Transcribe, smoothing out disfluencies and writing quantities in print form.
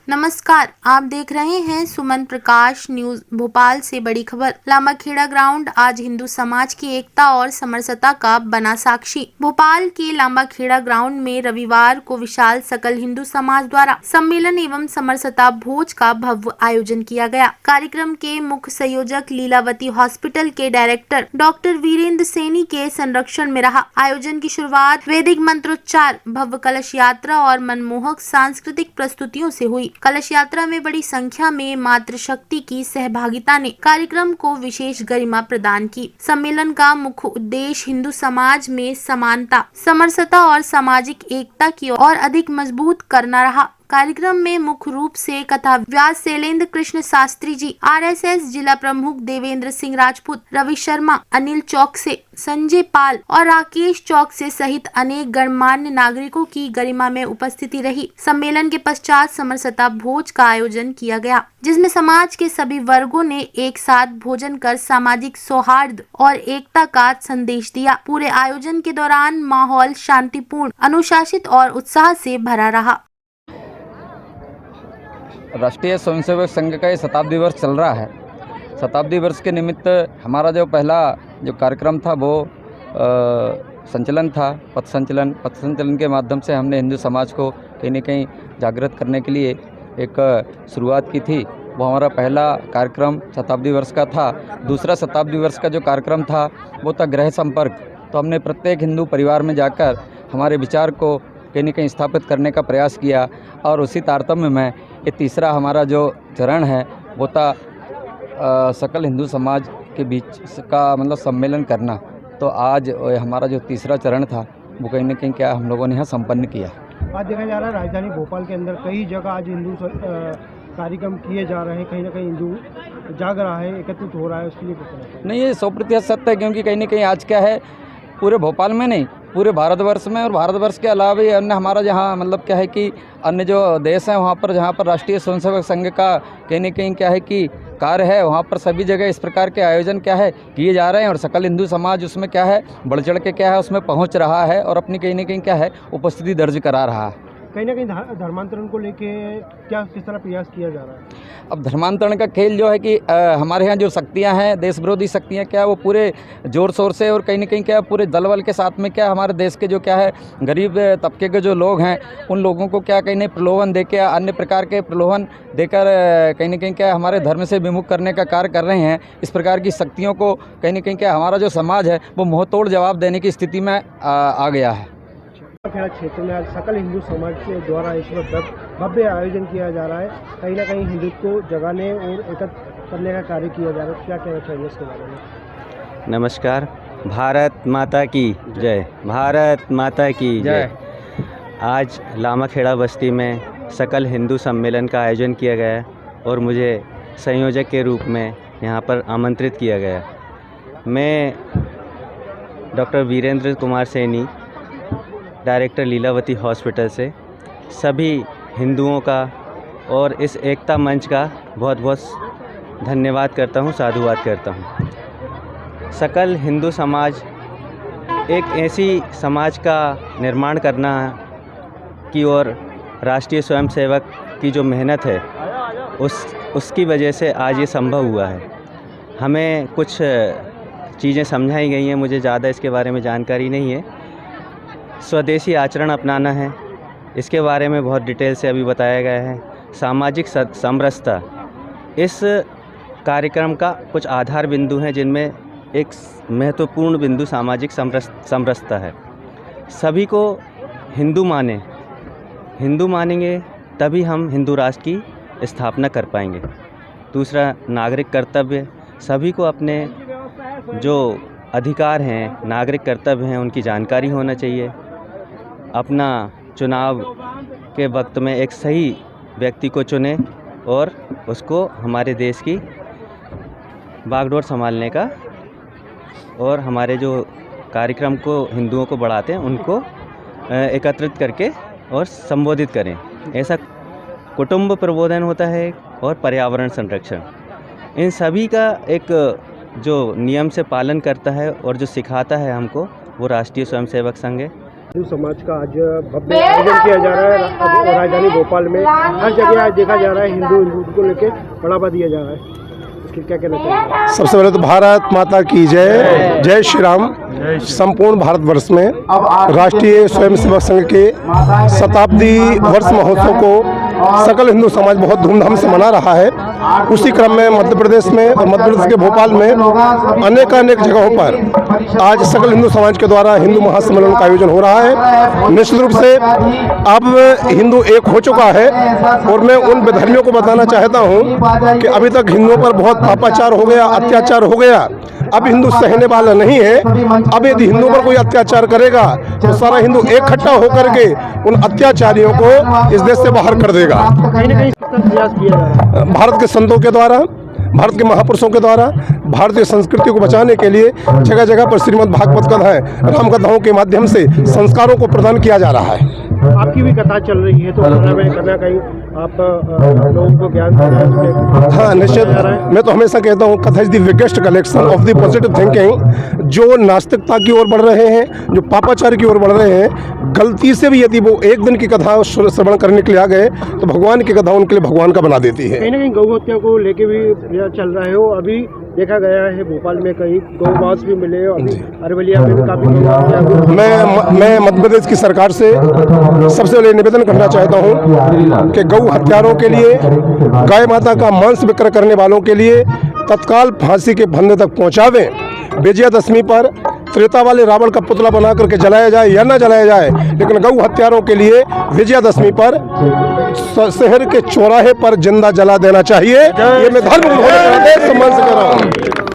नमस्कार, आप देख रहे हैं सुमन प्रकाश न्यूज। भोपाल से बड़ी खबर। लामाखेड़ा ग्राउंड आज हिंदू समाज की एकता और समरसता का बना साक्षी। भोपाल के लामाखेड़ा ग्राउंड में रविवार को विशाल सकल हिंदू समाज द्वारा सम्मेलन एवं समरसता भोज का भव्य आयोजन किया गया। कार्यक्रम के मुख्य संयोजक लीलावती हॉस्पिटल के डायरेक्टर डॉक्टर वीरेंद्र सैनी के संरक्षण में रहा। आयोजन की शुरुआत वैदिक मंत्रोच्चार, भव्य कलश यात्रा और मनमोहक सांस्कृतिक प्रस्तुतियों से हुई। कलश यात्रा में बड़ी संख्या में मातृशक्ति की सहभागिता ने कार्यक्रम को विशेष गरिमा प्रदान की। सम्मेलन का मुख्य उद्देश्य हिंदू समाज में समानता, समरसता और सामाजिक एकता की और अधिक मजबूत करना रहा। कार्यक्रम में मुख्य रूप से कथा व्यास शैलेंद्र कृष्ण शास्त्री जी, आरएसएस जिला प्रमुख देवेंद्र सिंह राजपूत, रवि शर्मा, अनिल चौकसे, संजय पाल और राकेश चौकसे सहित अनेक गणमान्य नागरिकों की गरिमा में उपस्थिति रही। सम्मेलन के पश्चात समरसता भोज का आयोजन किया गया, जिसमें समाज के सभी वर्गों ने एक साथ भोजन कर सामाजिक सौहार्द और एकता का संदेश दिया। पूरे आयोजन के दौरान माहौल शांतिपूर्ण, अनुशासित और उत्साह से भरा रहा। राष्ट्रीय स्वयंसेवक संघ का ये शताब्दी वर्ष चल रहा है। शताब्दी वर्ष के निमित्त हमारा जो पहला कार्यक्रम था वो संचलन था, पथ संचलन के माध्यम से हमने हिंदू समाज को कहीं न कहीं जागृत करने के लिए एक शुरुआत की थी। वो हमारा पहला कार्यक्रम शताब्दी वर्ष का था। दूसरा शताब्दी वर्ष का जो कार्यक्रम था वो था गृह संपर्क। तो हमने प्रत्येक हिंदू परिवार में जाकर हमारे विचार को कहीं न कहीं स्थापित करने का प्रयास किया और उसी तारतम्य में ये तीसरा हमारा जो चरण है वो था सकल हिंदू समाज के बीच का मतलब सम्मेलन करना। तो आज हमारा जो तीसरा चरण था वो कहीं न कहीं क्या हम लोगों ने यहाँ संपन्न किया। आज देखा जा रहा है राजधानी भोपाल के अंदर कई जगह आज हिंदू कार्यक्रम किए जा रहे हैं, कहीं ना कहीं हिंदू जाग रहा है, एकत्रित हो रहा है, उसके लिए नहीं, ये 100% सत्य है, क्योंकि कहीं ना कहीं आज क्या है पूरे भोपाल में नहीं, पूरे भारतवर्ष में और भारतवर्ष के अलावा भी अन्य हमारा जहाँ मतलब क्या है कि अन्य जो देश हैं वहाँ पर जहाँ पर राष्ट्रीय स्वयंसेवक संघ का कहीं न कहीं क्या है कि कार्य है, वहाँ पर सभी जगह इस प्रकार के आयोजन क्या है किए जा रहे हैं और सकल हिंदू समाज उसमें क्या है बढ़ चढ़ के क्या है उसमें पहुँच रहा है और अपनी कहीं न कहीं क्या है उपस्थिति दर्ज करा रहा है। कहीं ना कहीं धर्मांतरण को लेके क्या किस तरह प्रयास किया जा रहा है? अब धर्मांतरण का खेल जो है कि हमारे यहाँ जो शक्तियाँ हैं, देश विरोधी शक्तियाँ क्या है वो पूरे ज़ोर शोर से और कहीं न कहीं क्या पूरे दल बल के साथ में क्या हमारे देश के जो क्या है गरीब तबके के जो लोग हैं उन लोगों को क्या कहीं नहीं प्रलोभन देकर अन्य प्रकार के प्रलोभन देकर कहीं न कहीं क्या हमारे धर्म से विमुख करने का कार्य कर रहे हैं। इस प्रकार की शक्तियों को कहीं न कहीं क्या हमारा जो समाज है वो मुँहतोड़ जवाब देने की स्थिति में आ गया है। क्षेत्र में आज सकल हिंदू समाज के द्वारा इस वक्त भव्य आयोजन किया जा रहा है, कहीं ना कहीं हिंदुत्व को जगाने और एकत्र करने का कार्य किया जा रहा है, क्या कहना चाहिए इसके बारे में? नमस्कार। भारत माता की जय, भारत माता की जय। आज लामाखेड़ा बस्ती में सकल हिंदू सम्मेलन का आयोजन किया गया और मुझे संयोजक के रूप में यहाँ पर आमंत्रित किया गया। मैं doctor Virendra Kumar Saini, director Lilavati hospital से सभी हिंदुओं का और इस एकता मंच का बहुत बहुत धन्यवाद करता हूँ, साधुवाद करता हूँ। सकल हिंदू समाज एक ऐसी समाज का निर्माण करना की और राष्ट्रीय स्वयंसेवक की जो मेहनत है उसकी वजह से आज ये संभव हुआ है। हमें कुछ चीज़ें समझाई गई हैं, मुझे ज़्यादा इसके बारे में जानकारी नहीं है। स्वदेशी आचरण अपनाना है, इसके बारे में बहुत डिटेल से अभी बताया गया है। सामाजिक समरसता, इस कार्यक्रम का कुछ आधार बिंदु हैं जिनमें एक महत्वपूर्ण बिंदु सामाजिक समरसता है। सभी को हिंदू मानेंगे तभी हम हिंदू राष्ट्र की स्थापना कर पाएंगे। दूसरा, नागरिक कर्तव्य, सभी को अपने जो अधिकार हैं, नागरिक कर्तव्य हैं, उनकी जानकारी होना चाहिए। अपना चुनाव के वक्त में एक सही व्यक्ति को चुने और उसको हमारे देश की बागडोर संभालने का और हमारे जो कार्यक्रम को हिंदुओं को बढ़ाते हैं उनको एकत्रित करके और संबोधित करें। ऐसा कुटुंब प्रबोधन होता है और पर्यावरण संरक्षण, इन सभी का एक जो नियम से पालन करता है और जो सिखाता है हमको वो राष्ट्रीय स्वयंसेवक संघ है। हिंदू समाज का आज भव्य आयोजन किया जा रहा है। अब राजधानी भोपाल में हर जगह आज देखा जा रहा है हिंदू को लेके बढ़ावा दिया जा रहा है, इसके क्या कहना चाहिए? सबसे पहले तो भारत माता की जय, जय श्री राम। संपूर्ण भारतवर्ष में राष्ट्रीय स्वयंसेवक संघ के शताब्दी वर्ष महोत्सव को सकल हिंदू समाज बहुत धूमधाम से मना रहा है। उसी क्रम में मध्य प्रदेश में और मध्य प्रदेश के भोपाल में अनेक जगहों पर आज सकल हिंदू समाज के द्वारा हिंदू महासम्मेलन का आयोजन हो रहा है। निश्चित रूप से अब हिंदू एक हो चुका है और मैं उन विधर्मियों को बताना चाहता हूं कि अभी तक हिंदुओं पर बहुत पापाचार हो गया, अत्याचार हो गया। अब हिंदू सहने वाला नहीं है। अब यदि हिंदुओं पर कोई अत्याचार करेगा तो सारा हिंदू इकट्ठा होकर के उन अत्याचारियों को इस देश से बाहर कर देगा। कहीं ना कहीं प्रयास किया जा रहा है भारत के संतों के द्वारा, भारत के महापुरुषों के द्वारा भारतीय संस्कृति को बचाने के लिए जगह जगह पर श्रीमद् भागवत कथाएं, राम कथाओं के माध्यम से संस्कारों को प्रदान किया जा रहा है। आपकी भी कथा चल रही है तो कहीं आप लोगों को ज्ञान दे रहे हैं? हाँ, निश्चित। मैं तो हमेशा कहता हूँ कथा is the biggest collection of the positive thinking. जो नास्तिकता की ओर बढ़ रहे हैं, जो पापाचार की ओर बढ़ रहे हैं, गलती से भी यदि वो एक दिन की कथा श्रवण करने के लिए आ गए तो भगवान की कथा उनके लिए भगवान का बना देती है। कहीं ना कहीं गौ हत्या को लेके भी चल रहा है। वो अभी देखा गया है भोपाल में कहीं गौमांस भी मिले, अभी अरवलिया में भी काफी मैं मध्य प्रदेश की सरकार से सबसे पहले निवेदन करना चाहता हूं कि गौ हत्यारों के लिए, गाय माता का मांस विक्रय करने वालों के लिए तत्काल फांसी के फंदे तक पहुंचावें। विजयादशमी पर त्रेता वाले रावण का पुतला बना करके जलाया जाए या न जलाया जाए, लेकिन गौ हत्यारों के लिए विजयादशमी पर शहर के चौराहे पर जिंदा जला देना चाहिए। ये मैं धर्म सम्मान से कह रहा हूँ।